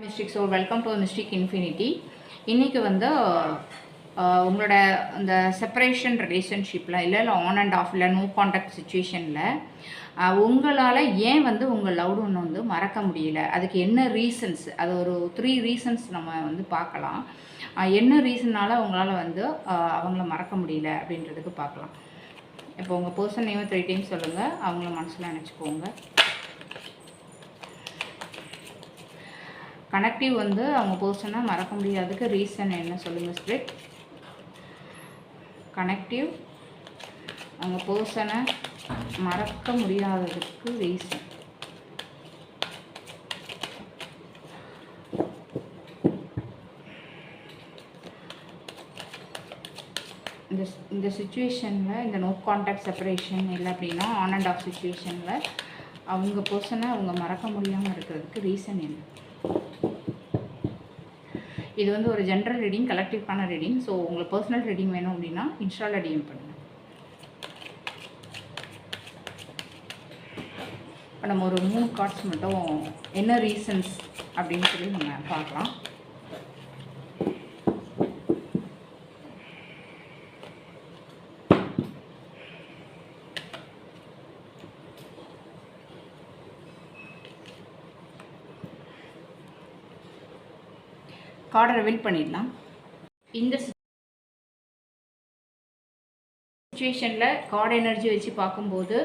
Mystic so welcome to mystic infinity. இன்றைக்கி வந்து உங்களோட அந்த செப்பரேஷன் ரிலேஷன்ஷிப்பில் இல்லை ஆன் அண்ட் ஆஃப் இல்லை நோ கான்டாக்ட் சுச்சுவேஷனில் உங்களால் ஏன் வந்து உங்கள் லவ்டு ஒன்று வந்து மறக்க முடியல, அதுக்கு என்ன ரீசன்ஸ், அது ஒரு 3 ரீசன்ஸ் நம்ம வந்து பார்க்கலாம். என்ன ரீசன்னால் உங்களால் வந்து அவங்கள மறக்க முடியல அப்படின்றதுக்கு பார்க்கலாம். இப்போ உங்கள் பர்சன் நேம் 3 டைம்ஸ் சொல்லுங்கள், அவங்கள மனசில் நினச்சிக்கோங்க. கனெக்டிவ் வந்து அவங்க பர்சனை மறக்க முடியாததுக்கு ரீசன் என்ன சொல்லுங்கள் ஸ்பிரிட். கனெக்டிவ் அவங்க பர்சனை மறக்க முடியாததுக்கு ரீசன். இந்த சுச்சுவேஷனில் இந்த நோ கான்டாக்ட் செப்பரேஷன் இல்லை அப்படின்னா ஆன் அண்ட் ஆஃப் சுச்சுவேஷனில் அவங்க பர்சனை அவங்க மறக்க முடியாமல் இருக்கிறதுக்கு ரீசன் என்ன? இது வந்து ஒரு ஜென்ரல் ரீடிங், கலெக்டிவ்க்கான ரீடிங். ஸோ உங்களுக்கு பர்சனல் ரீடிங் வேணும் அப்படின்னா இன்ஸ்டாவில் டிஎம் பண்ணுங்கள். இப்போ நம்ம ஒரு 3 கார்ட்ஸ் மட்டும் என்ன ரீசன்ஸ் அப்படின்னு சொல்லி நம்ம பார்க்கலாம். கார்டை ரிவீல் பண்ணிடலாம். இந்த சுச்சுவேஷனில் கார்டு எனர்ஜி வச்சு பார்க்கும்போது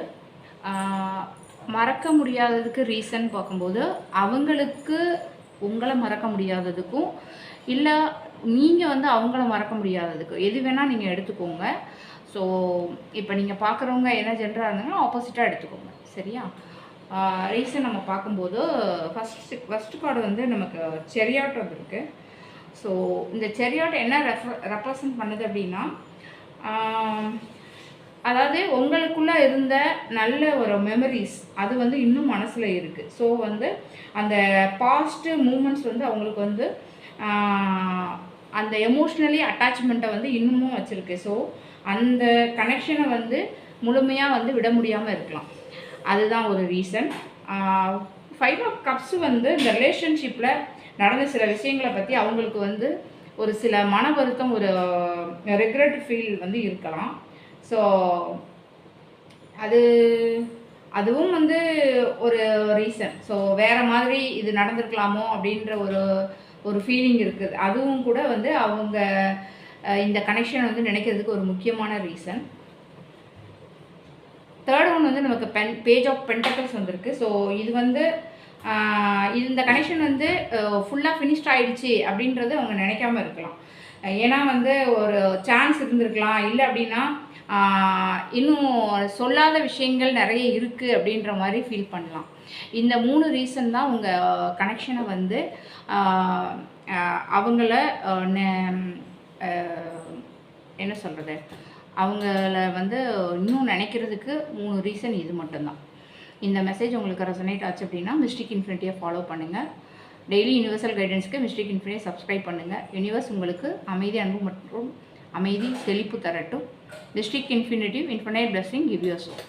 மறக்க முடியாததுக்கு ரீசன் பார்க்கும்போது அவங்களுக்கு உங்களை மறக்க முடியாததுக்கும் இல்லை நீங்கள் வந்து அவங்கள மறக்க முடியாததுக்கும் எது வேணால் நீங்கள் எடுத்துக்கோங்க. ஸோ இப்போ நீங்கள் பார்க்குறவங்க என்ன ஜென்டராக இருந்தாங்கன்னா ஆப்போசிட்டாக எடுத்துக்கோங்க, சரியா? ரீசன் நம்ம பார்க்கும்போது ஃபஸ்ட்டு கார்டு வந்து நமக்கு செரியாட் வந்துருக்கு. ஸோ இந்த செரியாட் என்ன ரெப்ரசன்ட் பண்ணுது அப்படின்னா, அதாவது உங்களுக்குள்ளே இருந்த நல்ல ஒரு மெமரிஸ் அது வந்து இன்னும் மனசில் இருக்குது. ஸோ வந்து அந்த பாஸ்ட்டு மூமெண்ட்ஸ் வந்து அவங்களுக்கு வந்து அந்த எமோஷ்னலி அட்டாச்மெண்ட்டை வந்து இன்னமும் வச்சுருக்கு. ஸோ அந்த கனெக்ஷனை வந்து முழுமையாக வந்து விட முடியாமல் இருக்கலாம். அதுதான் ஒரு ரீசன். 5 ஆஃப் கப்ஸ் வந்து இந்த ரிலேஷன்ஷிப்பில் நடந்த சில விஷயங்களை பற்றி அவங்களுக்கு வந்து ஒரு சில மன வருத்தம், ஒரு ரெக்ரெட் ஃபீல் வந்து இருக்கலாம். ஸோ அதுவும் வந்து ஒரு ரீசன். ஸோ வேறு மாதிரி இது நடந்திருக்கலாமோ அப்படின்ற ஒரு ஃபீலிங் இருக்குது. அதுவும் கூட வந்து அவங்க இந்த கனெக்ஷன் வந்து நினைக்கிறதுக்கு ஒரு முக்கியமான ரீசன். தேர்ட் ஒன் வந்து நமக்கு பேஜ் ஆஃப் பென்டக்கிள்ஸ் வந்திருக்கு. ஸோ இது வந்து இந்த கனெக்ஷன் வந்து ஃபுல்லாக ஃபினிஷ்ட் ஆகிடுச்சு அப்படின்றது அவங்க நினைக்காம இருக்கலாம். ஏன்னா வந்து ஒரு சான்ஸ் இருந்திருக்கலாம், இல்லை அப்படின்னா இன்னும் சொல்லாத விஷயங்கள் நிறைய இருக்குது அப்படின்ற மாதிரி ஃபீல் பண்ணலாம். இந்த 3 ரீசன் தான் உங்கள் கனெக்ஷனை வந்து அவங்கள என்ன சொல்கிறது, அவங்கள வந்து இன்னும் நினைக்கிறதுக்கு 3 ரீசன் இது மட்டும்தான். இந்த மெசேஜ் உங்களுக்கு ரெசனேட் ஆச்சு அப்படின்னா மிஸ்டிக் இன்ஃபினிட்டியை ஃபாலோ பண்ணுங்கள். டெய்லி யூனிவர்சல் கைடன்ஸ்க்கு மிஸ்டிக் இன்ஃபினிட்டியை சப்ஸ்கிரைப் பண்ணுங்கள். யூனிவர்ஸ் உங்களுக்கு அமைதி, அன்பு மற்றும் அமைதி, செழிப்பு தரட்டும். Mystic infinity infinite blessing give you soul.